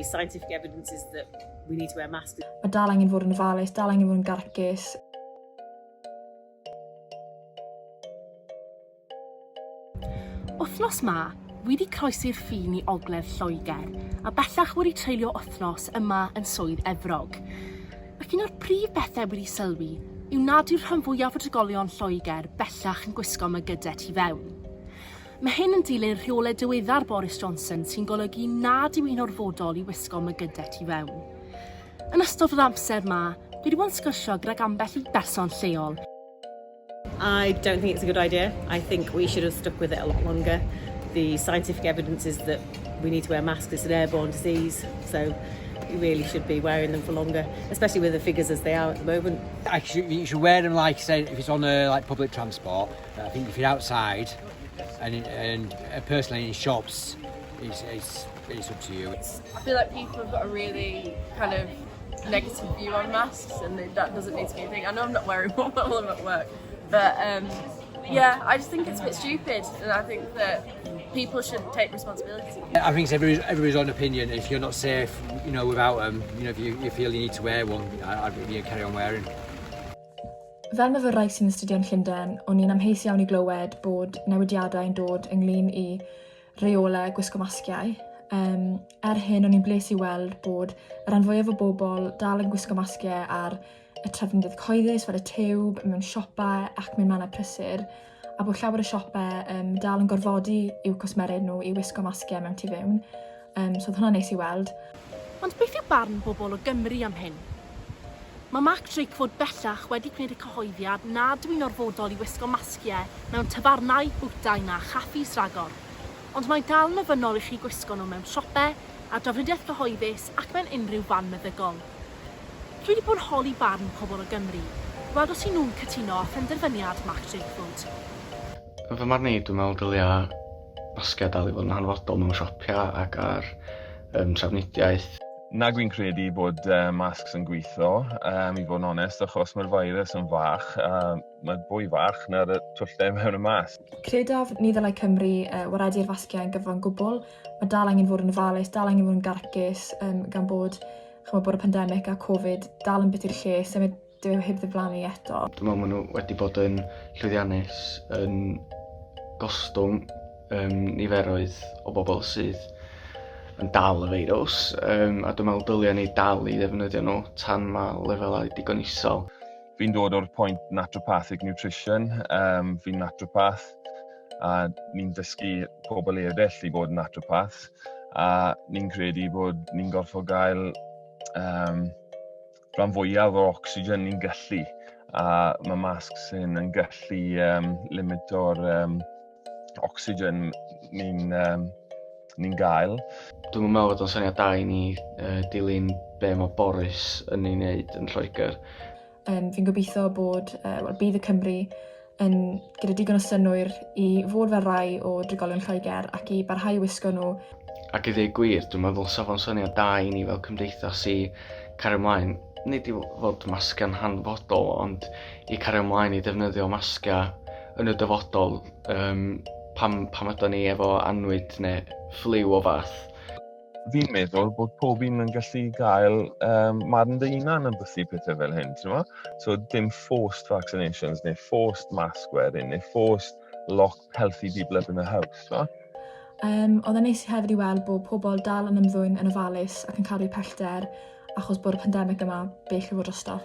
Scientific evidence is that we need to wear masks. Mae dal angen fod yn ofalus, dal angen fod yn garcus. Wythnos ma, wedi croesi'r ffin i ogledd Lloegr, a bellach wedi treulio wythnos yma yn swydd Efrog. Ac un o'r prif bethau wedi sylwi yw nad yw'r rhan fwyaf o drigolion Lloegr bellach yn gwisgo mygydau tu fewn. Mae hyn yn dilyn rheolau diweddar Boris Johnson sy'n golygu nad yw un orfodol i wisgo mygydau tu fewn. Yn ystod yr amser ma, dwi wedi bod yn sgwrsio gydag ambell i berson lleol. I don't think it's a good idea. I think we should have stuck with it a lot longer. The scientific evidence is that we need to wear masks. It's an airborne disease, so we really should be wearing them for longer, especially with the figures as they are at the moment. You should wear them, like I said, if it's on like public transport. I think if you're outside and personally in shops, it's up to you. I feel like people have got a really kind of negative view on masks, and that doesn't need to be a thing. I know I'm not wearing one while I'm at work, but yeah, I just think it's a bit stupid, and I think that people should take responsibility. I think it's everybody's own opinion. If you're not safe, without them, if you feel you need to wear one, I'd carry on wearing. Fel myfyrwraig sy'n astudio yn Llundain, o'n i'n amheus iawn i glywed bod newidiadau yn dod ynglyn i reolau gwisgo masgiau. Hyn, o'n i'n bles i weld bod y rhan fwyaf o bobl dal yn gwisgo masgiau ar y trefnydd cyhoeddus fel y tiwb, mewn siopau ac mewn mannau prysur, a bod llawer y siopau dal yn gorfodi i'w cwsmerau nhw i wisgo masgiau mewn tu fewn. So oedd hwnna'n neis i weld. Ond beth yw barn bobl o Gymru am hyn? Mae Mark Drakeford bellach wedi gwneud y cyhoeddiad nad yw'n orfodol i wisgo masgiau mewn tafarnau, bwtau na chaffis ragor. Ond mae dal yn ofynnol i chi gwisgo nhw mewn siopau, a drafnidiaeth cyhoeddus ac mewn unrhyw fan meddygol. Dwi wedi bod yn holi barn pobl o Gymru. Weld os i nhw'n cytuno â phenderfyniad Mark Drakeford. Fy marn i, dwi'n meddwl dylia masgiau dal i fod yn hanfodol mewn siopia ac ar trafnidiaeth. Nag wy'n credu bod masgs yn gweithio, i fod yn onest, achos mae'r virus yn fach. Mae'n fwy fach na'r twyllau mewn y masg. Credaf ni ddylai Cymru waredu'r fasgiau yn gyfan gwbl. Mae dal angen fod yn ofalus, dal angen fod yn garcus, gan bod y pandemig a Covid dal yn bytu'r lle, symud dyw heb ddiflannu eto. Dwi'n meddwl maen nhw wedi bod yn llwyddiannus yn gostwng niferoedd o bobl sydd yn dal y feirws, a dwi'n meddwl dylia ni dal i ddefnyddio nhw tan mae lefelau digon isel. Fi'n dod o'r pwynt naturopathic nutrition, fi'n naturopath, a ni'n dysgu pobl eraill i bod yn naturopath, a ni'n credu bod ni'n gorfod gael rhan fwyaf o'r ocsigen ni'n gallu, a mae masgs yn gallu limito'r ocsigen ni'n gael. Dwi'n meddwl bod o'n syniad da i ni dilyn be mae Boris yn ei wneud yn Lloegr. Fi'n gobeithio bod bydd y Cymru gyda digon o synnwyr i fod fel rai o drigolion Lloegr ac i barhau wisgo nhw. Ac i ddweud gwir, dwi'n meddwl saf o'n syniad da i ni fel cymdeithas i cario ymlaen, nid i fod masgiau'n hanfodol, ond i cario ymlaen i ddefnyddio masgiau yn y dyfodol pam ydyn ni efo anwyd neu ffliw o fath. Fi'n meddwl bod pob un yn gallu gael marn dy unan yn bythu pethau fel hyn. So dim forced vaccinations, neu forced mask wearing, neu forced lock healthy people up in the house. Oedd yn neis hefyd i weld bod pobl dal yn ymddwyn yn ofalus ac yn cadw pellter achos bod y pandemig yma bell i fod drosto.